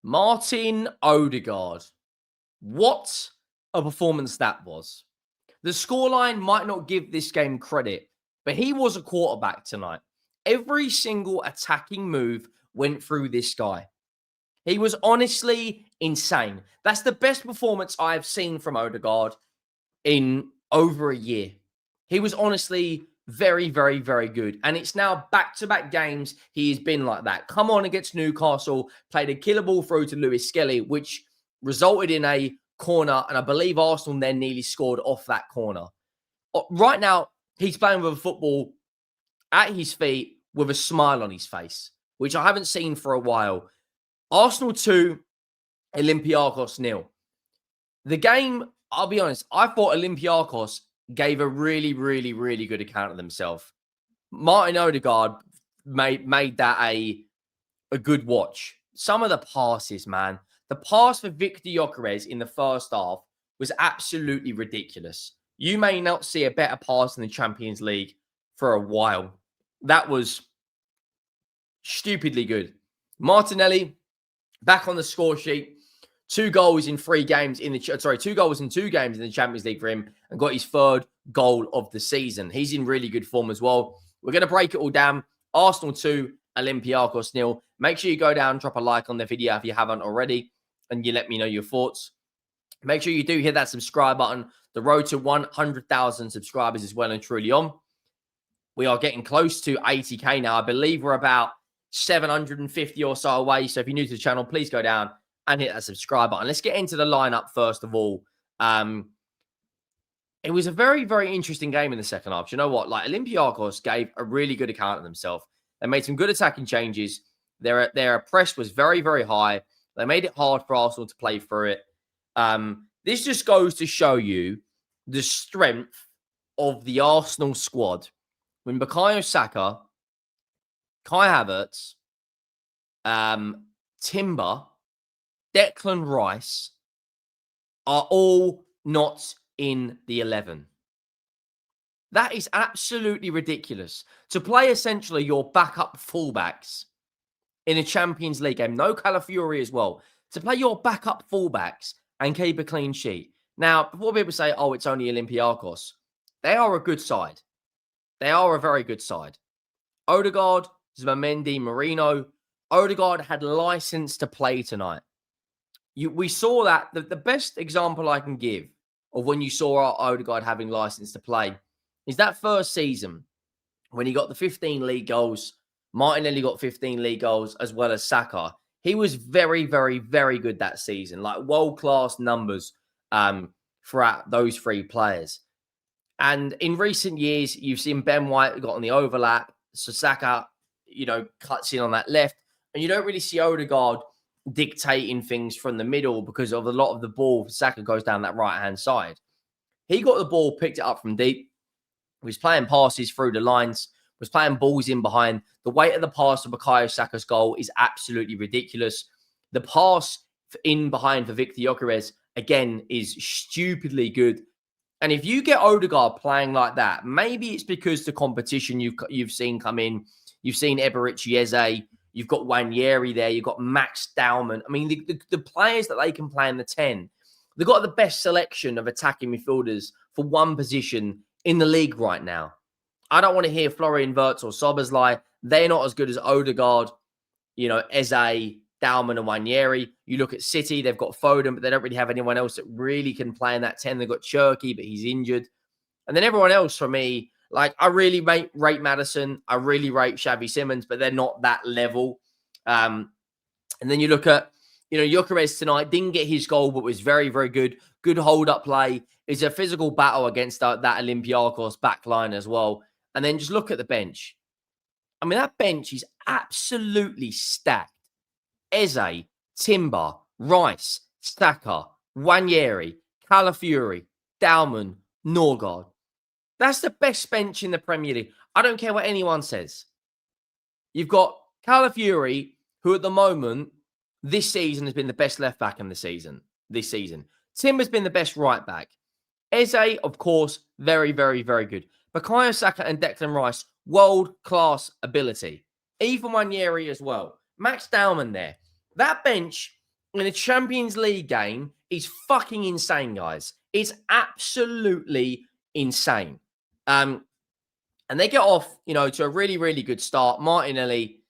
Martin Ødegaard. What a performance that was. The scoreline might not give this game credit, but he was a quarterback tonight. Every single attacking move went through this guy. He was honestly insane. That's the best performance I've seen from Ødegaard in over a year. He was honestly very, very, very good. And it's now back-to-back games he's been like that. Come on against Newcastle, played a killer ball through to Lewis Skelly, which resulted in a corner, and I believe Arsenal then nearly scored off that corner. Right now, he's playing with a football at his feet with a smile on his face, which I haven't seen for a while. Arsenal 2, Olympiacos 0. The game, I'll be honest, I thought Olympiacos gave a really, really, really good account of themselves. Martin Ødegaard made that a good watch. Some of the passes, man. The pass for Victor Gyökeres in the first half was absolutely ridiculous. You may not see a better pass in the Champions League for a while. That was stupidly good. Martinelli, back on the score sheet. 2 goals in 2 games in the Champions League for him, and got his 3rd goal of the season. He's in really good form as well. We're going to break it all down. Arsenal 2, Olympiacos 0. Make sure you go down, drop a like on the video if you haven't already, and you let me know your thoughts. Make sure you do hit that subscribe button. The road to 100,000 subscribers is well and truly on. We are getting close to 80k now. I believe we're about 750 or so away. So if you're new to the channel, please go down and hit that subscribe button. Let's get into the lineup first of all. It was a very, very interesting game in the second half. You know what? Like, Olympiacos gave a really good account of themselves. They made some good attacking changes. Their press was very, very high. They made it hard for Arsenal to play through it. This just goes to show you the strength of the Arsenal squad when Bukayo Saka, Kai Havertz, Timber, Declan Rice are all not in the 11. That is absolutely ridiculous. To play essentially your backup fullbacks in a Champions League game, no Calafiori as well, to play your backup fullbacks and keep a clean sheet. Now, before people say, oh, it's only Olympiacos, they are a good side. They are a very good side. Ødegaard, Zubimendi, Marino. Ødegaard had license to play tonight. We saw that. The best example I can give of when you saw Ødegaard having license to play is that first season when he got the 15 league goals. Martinelli got 15 league goals as well as Saka. He was very, very, very good that season. Like, world-class numbers throughout those 3 players. And in recent years, you've seen Ben White got on the overlap. So Saka, cuts in on that left. And you don't really see Ødegaard dictating things from the middle because of a lot of the ball. Saka goes down that right-hand side. He got the ball, picked it up from deep. He was playing passes through the lines, was playing balls in behind. The weight of the pass of Bukayo Saka's goal is absolutely ridiculous. The pass in behind for Victor Gyökeres, again, is stupidly good. And if you get Ødegaard playing like that, maybe it's because the competition you've seen come in. You've seen Eberechi Eze. You've got Nwaneri there. You've got Max Dowman. I mean, the players that they can play in the 10, they've got the best selection of attacking midfielders for one position in the league right now. I don't want to hear Florian Wirtz or Szoboszlai. They're not as good as Ødegaard, Eze, Dowman and Nwaneri. You look at City, they've got Foden, but they don't really have anyone else that really can play in that 10. They've got Cherky, but he's injured. And then everyone else for me, like, I really rate Maddison. I really rate Xavi Simons, but they're not that level. And then you look at, Gyökeres tonight, didn't get his goal, but was very, very good. Good hold-up play. It's a physical battle against that Olympiacos back line as well. And then just look at the bench. I mean, that bench is absolutely stacked. Eze, Timber, Rice, Saka, Nwaneri, Calafiori, Dowman, Norgard. That's the best bench in the Premier League. I don't care what anyone says. You've got Calafiori, who at the moment, this season, has been the best left back in this season. Timber's been the best right back. Eze, of course, very, very, very good. Bukayo Saka and Declan Rice, world-class ability. Even Nwaneri as well. Max Dowman there. That bench in a Champions League game is fucking insane, guys. It's absolutely insane. And they get off, to a really, really good start. Martinelli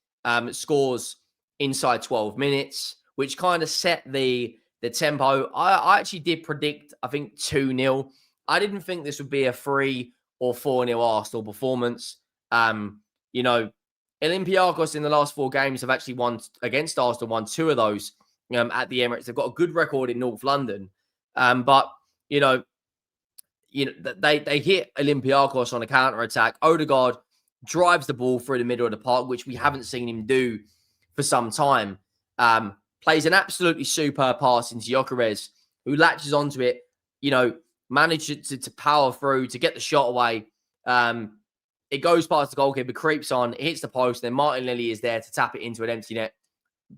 scores inside 12 minutes, which kind of set the tempo. I actually did predict, I think, 2-0. I didn't think this would be a 3 or 4-0 Arsenal performance. Olympiacos in the last 4 games have actually won against Arsenal, won 2 of those at the Emirates. They've got a good record in North London. But they hit Olympiacos on a counter-attack. Ødegaard drives the ball through the middle of the park, which we haven't seen him do for some time. Plays an absolutely superb pass into Gyökeres, who latches onto it, manages to power through, to get the shot away. It goes past the goalkeeper, creeps on, it hits the post, and then Martinelli is there to tap it into an empty net.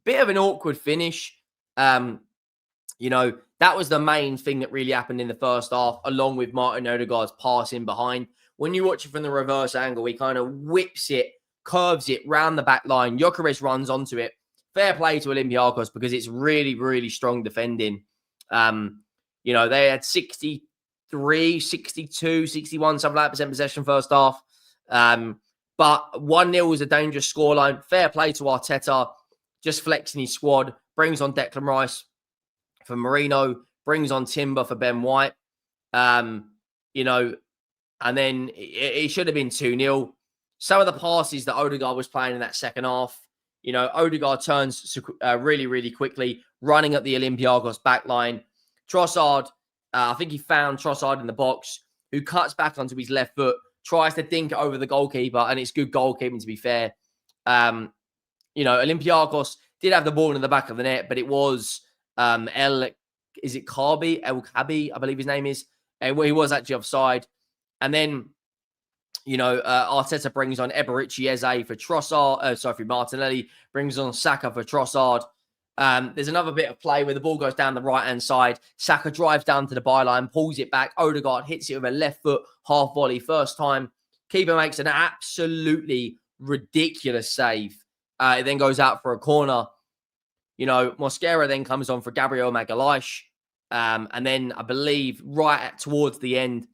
Bit of an awkward finish. That was the main thing that really happened in the first half, along with Martin Ødegaard's pass in behind. When you watch it from the reverse angle, he kind of whips it, curves it round the back line. Gyökeres runs onto it. Fair play to Olympiacos because it's really, really strong defending. They had 63, 62, 61, something like that % possession first half. But 1-0 was a dangerous scoreline. Fair play to Arteta, just flexing his squad, brings on Declan Rice for Marino, brings on Timber for Ben White. And then it should have been 2-0. Some of the passes that Ødegaard was playing in that second half, Ødegaard turns really, really quickly, running at the Olympiacos backline. Trossard, I think he found Trossard in the box, who cuts back onto his left foot, tries to dink it over the goalkeeper, and it's good goalkeeping, to be fair. Olympiacos did have the ball in the back of the net, but it was El Khabi, I believe his name is. And he was actually offside. And then, Arteta brings on Eberechi Eze for Trossard. For Martinelli. Brings on Saka for Trossard. There's another bit of play where the ball goes down the right-hand side. Saka drives down to the byline, pulls it back. Ødegaard hits it with a left foot half volley first time. Keeper makes an absolutely ridiculous save. It then goes out for a corner. Mosquera then comes on for Gabriel Magalhaes. And then I believe towards the end,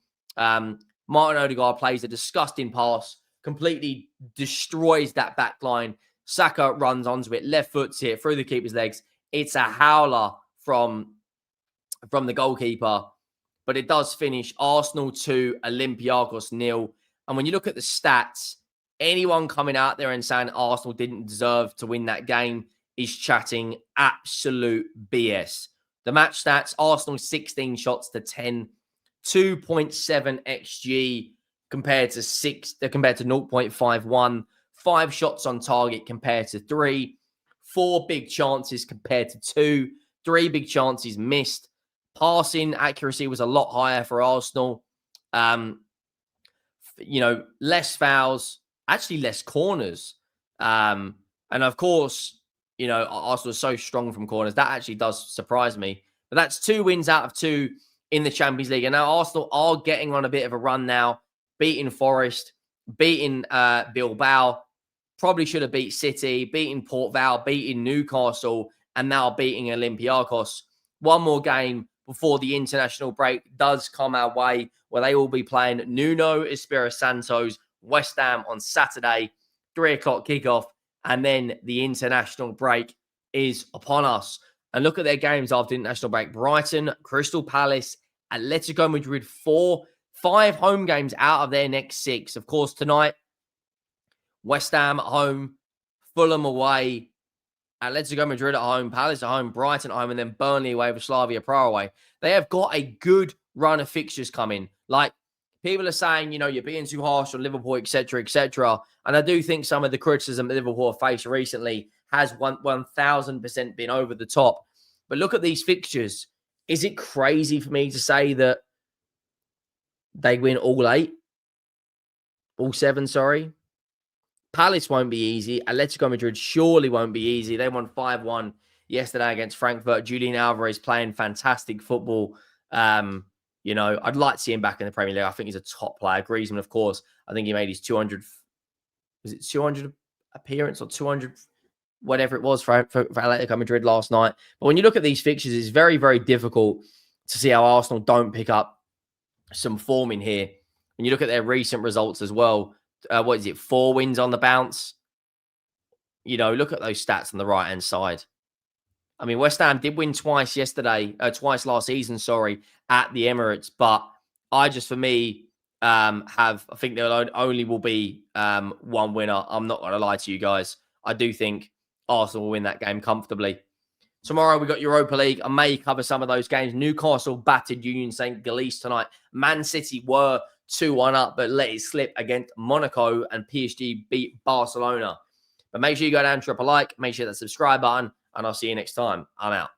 Martin Ødegaard plays a disgusting pass, completely destroys that back line. Saka runs onto it, left foot's it through the keeper's legs. It's a howler from the goalkeeper, but it does finish Arsenal 2, Olympiacos 0. And when you look at the stats, anyone coming out there and saying Arsenal didn't deserve to win that game is chatting absolute BS. The match stats, Arsenal 16 shots to 10, 2.7 XG compared to 0.51, 5 shots on target compared to 3, 4 big chances compared to 2, 3 big chances missed. Passing accuracy was a lot higher for Arsenal. Less fouls, actually less corners. And of course, Arsenal is so strong from corners. That actually does surprise me. But that's 2 wins out of 2 in the Champions League. And now Arsenal are getting on a bit of a run now, beating Forest, beating Bilbao. Probably should have beat City, beating Port Vale, beating Newcastle, and now beating Olympiacos. One more game before the international break does come our way, where they will be playing Nuno Espirito Santo's West Ham on Saturday, 3 o'clock kickoff, and then the international break is upon us. And look at their games after international break. Brighton, Crystal Palace, Atletico Madrid, 5 home games out of their next 6. Of course, tonight, West Ham at home, Fulham away, Atletico Madrid at home, Palace at home, Brighton at home, and then Burnley away with Slavia Prague away. They have got a good run of fixtures coming. Like, people are saying, you're being too harsh on Liverpool, etc., etc. And I do think some of the criticism that Liverpool have faced recently has 1,000% been over the top. But look at these fixtures. Is it crazy for me to say that they win all 8? All 7, sorry. Palace won't be easy. Atletico Madrid surely won't be easy. They won 5-1 yesterday against Frankfurt. Julian Alvarez playing fantastic football. I'd like to see him back in the Premier League. I think he's a top player. Griezmann, of course. I think he made his 200 appearance or 200 whatever it was for Atletico Madrid last night. But when you look at these fixtures, it's very, very difficult to see how Arsenal don't pick up some form in here. When you look at their recent results as well, what is it, 4 wins on the bounce? You know, look at those stats on the right-hand side. I mean, West Ham did win twice last season, at the Emirates. But I just, for me, I think there only will be one winner. I'm not going to lie to you guys. I do think Arsenal will win that game comfortably. Tomorrow, we got Europa League. I may cover some of those games. Newcastle battered Union St. Gilles tonight. Man City were 2-1 up, but let it slip against Monaco, and PSG beat Barcelona. But make sure you go down, drop a like, make sure that subscribe button, and I'll see you next time. I'm out.